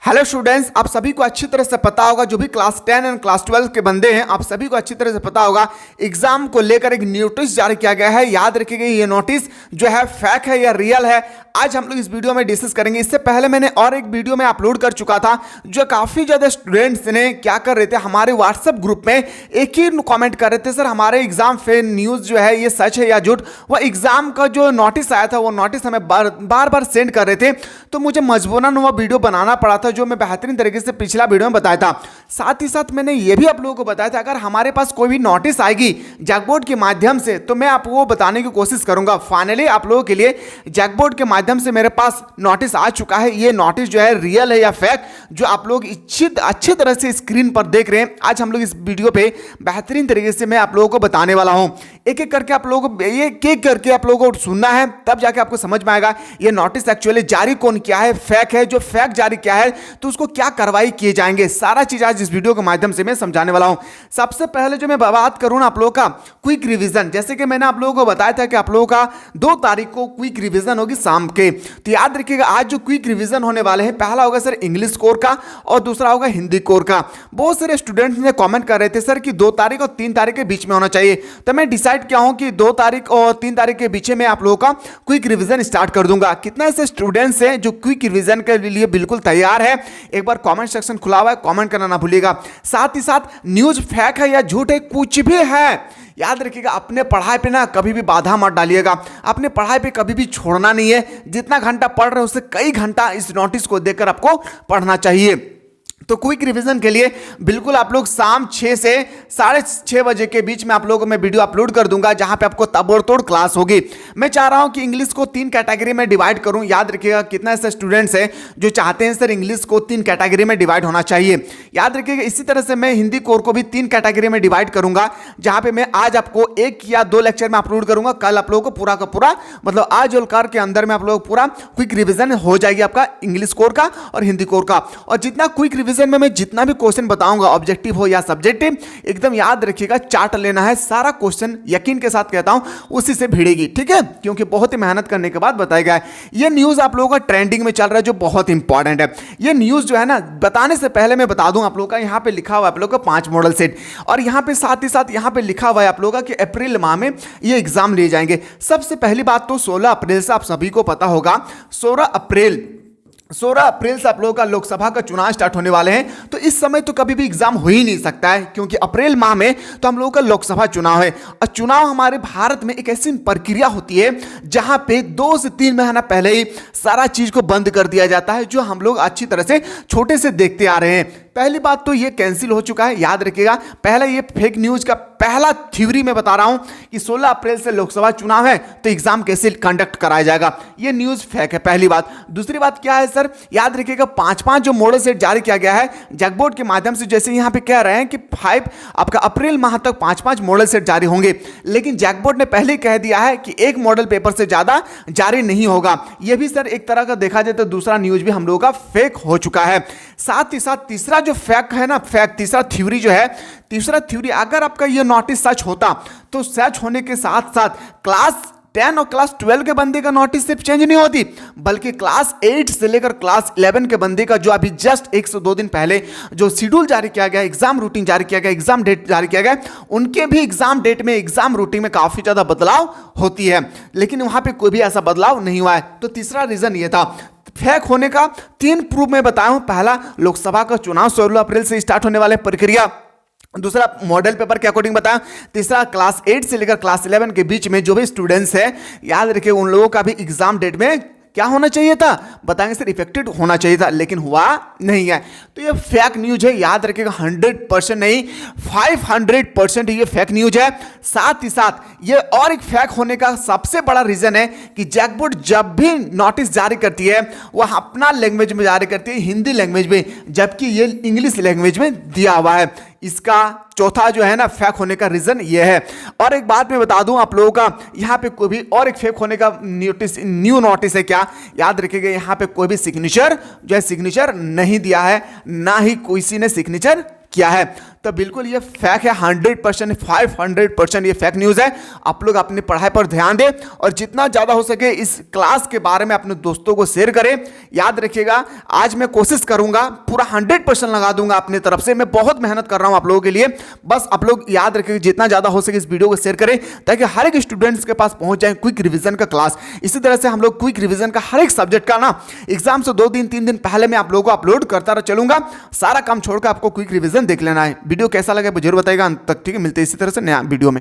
Hello students, आप सभी को अच्छी तरह से पता होगा, जो भी क्लास 10 एंड क्लास 12 के बंदे हैं, आप सभी को अच्छी तरह से पता होगा एग्जाम को लेकर एक नोटिस जारी किया गया है। याद रखिएगा, ये नोटिस जो है फेक है या रियल है, आज हम लोग इस वीडियो में डिस्कस करेंगे। इससे पहले मैंने और एक वीडियो में अपलोड कर चुका था, जो काफी ज्यादा स्टूडेंट्स ने क्या कर रहे थे, हमारे व्हाट्सएप ग्रुप में एक ही कॉमेंट कर रहे थे, सर हमारे एग्जाम फेक न्यूज जो है ये सच है या झूठ। वह एग्जाम का जो नोटिस आया था, वो नोटिस हमें बार बार सेंड कर रहे थे, तो मुझे मजबूरन वह वीडियो बनाना पड़ा था, जो मैं बेहतरीन तरीके से पिछला वीडियो में बताया था। साथ ही साथ मैंने यह भी आप लोगों को बताया था, अगर हमारे पास कोई भी नोटिस आएगी जैकबोर्ड के माध्यम से, तो मैं आपको बताने की कोशिश करूंगा। फाइनली आप लोगों के लिए जैकबोर्ड के माध्यम से मेरे पास नोटिस आ चुका है। ये नोटिस जो है रियल है या फेक, जो आप लोग अच्छी तरह से स्क्रीन पर देख रहे हैं, आज हम लोग इस वीडियो पे बेहतरीन तरीके से मैं आप लोगों को बताने वाला हूं। एक एक करके आप लोगों को आप लोगों को सुनना है, तब जाके आपको समझ में आएगा ये नोटिस एक्चुअली जारी कौन किया है, फेक है, जो फेक जारी किया है तो उसको क्या कार्रवाई किए जाएंगे, सारा चीज आज इस वीडियो के माध्यम से मैं समझाने वाला हूं। सबसे पहले जो मैं बात करूं ना आप लोगों का क्विक रिवीजन, जैसे कि मैंने आप लोगों को बताया था कि आप लोगों का 2 तारीख को क्विक रिवीजन होगी शाम के। तो याद रखिएगा, आज जो क्विक रिवीजन होने वाले हैं, पहला होगा सर इंग्लिश कोर का और दूसरा होगा हिंदी कोर का। बहुत सारे स्टूडेंट्स ने कॉमेंट कर रहे थे सर कि 2 तारीख और 3 तारीख के बीच में होना चाहिए, तो मैं डिसाइड किया हूं कि 2 तारीख और 3 तारीख के बीच में आप लोगों का क्विक रिवीजन स्टार्ट कर दूंगा। कितने ऐसे स्टूडेंट्स हैं जो क्विक रिवीजन के लिए बिल्कुल तैयार है? एक बार कमेंट सेक्शन खुला हुआ है, कमेंट करना ना भूलिएगा। साथ ही साथ न्यूज फेक है या झूठ है, कुछ भी है, याद रखिएगा अपने पढ़ाई पे ना कभी भी बाधा मत डालिएगा। अपने पढ़ाई पे कभी भी छोड़ना नहीं है। जितना घंटा पढ़ रहे हो उससे कई घंटा इस नोटिस को देखकर आपको पढ़ना चाहिए। तो क्विक रिवीजन के लिए बिल्कुल आप लोग शाम 6 से 6:30 बजे के बीच में आप लोगों को मैं वीडियो अपलोड कर दूंगा, जहां पे आपको ताबड़तोड़ क्लास होगी। मैं चाह रहा हूं कि इंग्लिश को 3 कैटेगरी में डिवाइड करूं। याद रखिएगा, कितना ऐसे स्टूडेंट्स हैं जो चाहते हैं सर इंग्लिश को 3 कैटेगरी में डिवाइड होना चाहिए। याद रखिएगा, इसी तरह से मैं हिंदी कोर को भी 3 कैटेगरी में डिवाइड करूंगा, जहां पे मैं आज आपको 1 या 2 लेक्चर में अपलोड करूंगा। कल आप लोगों को पूरा का पूरा, मतलब आज और कल के अंदर में आप लोग पूरा क्विक रिवीजन हो जाएगी आपका इंग्लिश कोर का और हिंदी कोर का। और जितना क्विक रिवीजन में मैं जितना भी क्वेश्चन बताऊंगा, ऑब्जेक्टिव हो या सब्जेक्टिव, एकदम याद रखिएगा चार्ट लेना है। सारा क्वेश्चन यकीन के साथ कहता हूं उसी से भिड़ेगी, ठीक है, क्योंकि बहुत ही मेहनत करने के बाद बताया गया है। ये न्यूज आप लोगों का ट्रेंडिंग में चल रहा है, जो बहुत इंपॉर्टेंट है। ये न्यूज जो है ना, बताने से पहले मैं बता दूं आप लोगों का, यहां पे लिखा हुआ है आप लोगों का 5 मॉडल सेट, और यहां पे साथ ही साथ यहां पे लिखा हुआ है आप लोगों का कि अप्रैल माह में ये एग्जाम लिए जाएंगे। सबसे पहली बात तो 16 अप्रैल से आप सभी को पता होगा, 16 अप्रैल से आप लोगों का लोकसभा का चुनाव स्टार्ट होने वाले हैं। तो इस समय तो कभी भी एग्जाम हो ही नहीं सकता है, क्योंकि अप्रैल माह में तो हम लोगों का लोकसभा चुनाव है। और चुनाव हमारे भारत में एक ऐसी प्रक्रिया होती है जहां पे 2 से 3 महीना पहले ही सारा चीज को बंद कर दिया जाता है, जो हम लोग अच्छी तरह से छोटे से देखते आ रहे हैं। पहली बात तो ये कैंसिल हो चुका है। याद रखिएगा, पहला ये फेक न्यूज का पहला थ्योरी मैं बता रहा हूं कि 16 अप्रैल से लोकसभा चुनाव है, तो एग्जाम कैसे कंडक्ट कराया जाएगा, ये न्यूज फेक है, पहली बात। दूसरी बात क्या है सर, याद रखिएगा 5 जो मॉडल सेट जारी किया गया है जैकबोर्ड के माध्यम से, जैसे यहां पे कह रहे हैं कि 5 आपका अप्रैल माह तक 5 मॉडल सेट जारी होंगे, लेकिन जैकबोर्ड ने पहले कह दिया है कि 1 मॉडल पेपर से ज्यादा जारी नहीं होगा। यह भी सर एक तरह का देखा जाए तो दूसरा न्यूज भी हम लोगों का फेक हो चुका है। साथ ही साथ तीसरा जो फेक है ना, तीसरा थ्योरी जो है, तीसरा थ्योरी, अगर आपका यह नोटिस सच होता तो सच होने के साथ साथ क्लास 10 और क्लास 12 के बंदे का नोटिस सिर्फ चेंज नहीं होती, बल्कि क्लास 8 से लेकर क्लास 11 के बंदे का, जो अभी जस्ट 1 से 2 दिन पहले जो शेड्यूल जारी किया गया, एग्जाम रूटीन जारी किया गया, एग्जाम डेट जारी किया गया, उनके भी एग्जाम डेट में, एग्जाम रूटीन में काफी ज्यादा बदलाव होती है, लेकिन वहां पे कोई भी ऐसा बदलाव नहीं हुआ है। तो तीसरा रीजन ये था फेक होने का। 3 प्रूफ मैं बताया हूं। पहला, लोकसभा का चुनाव 16 अप्रैल से स्टार्ट होने वाले प्रक्रिया। दूसरा, मॉडल पेपर के अकॉर्डिंग बताया। तीसरा, क्लास 8 से लेकर क्लास 11 के बीच में जो भी स्टूडेंट्स हैं, याद रखिए उन लोगों का भी एग्जाम डेट में क्या होना चाहिए था, बताएंगे सर इफेक्टेड होना चाहिए था, लेकिन हुआ नहीं है। तो ये फेक न्यूज है, याद रखिएगा 100% नहीं 500% ये फेक न्यूज है। साथ ही साथ ये और एक फेक होने का सबसे बड़ा रीजन है कि जैकबोर्ड जब भी नोटिस जारी करती है, वह अपना लैंग्वेज में जारी करती है, हिंदी लैंग्वेज में, जबकि ये इंग्लिश लैंग्वेज में दिया हुआ है। इसका चौथा जो है ना फेक होने का रीजन ये है। और एक बात मैं बता दूं आप लोगों का, यहां पे कोई भी और एक फेक होने का न्यू नोटिस है क्या, याद रखिएगा यहां पे कोई भी सिग्नेचर जो है सिग्नेचर नहीं दिया है, ना ही किसी ने सिग्नेचर किया है। तो बिल्कुल ये फैक है, 100%, 500% ये फैक न्यूज़ है। आप लोग अपनी पढ़ाई पर ध्यान दें और जितना ज़्यादा हो सके इस क्लास के बारे में अपने दोस्तों को शेयर करें। याद रखिएगा, आज मैं कोशिश करूंगा, पूरा 100% लगा दूंगा अपनी तरफ से। मैं बहुत मेहनत कर रहा हूं आप लोगों के लिए। बस आप लोग याद रखिएगा, जितना ज़्यादा हो सके इस वीडियो को शेयर करें ताकि हर एक स्टूडेंट्स के पास पहुंच जाए क्विक रिवीजन का क्लास। इसी तरह से हम लोग क्विक रिवीजन का हर एक सब्जेक्ट का ना एग्जाम से 2 दिन 3 दिन पहले मैं आप लोगों को अपलोड करता चलूंगा। सारा काम छोड़कर आपको क्विक रिवीजन देख लेना है। वीडियो कैसा लगा जरूर बताइएगा अंत तक, ठीक है। मिलते हैं इसी तरह से नया वीडियो में।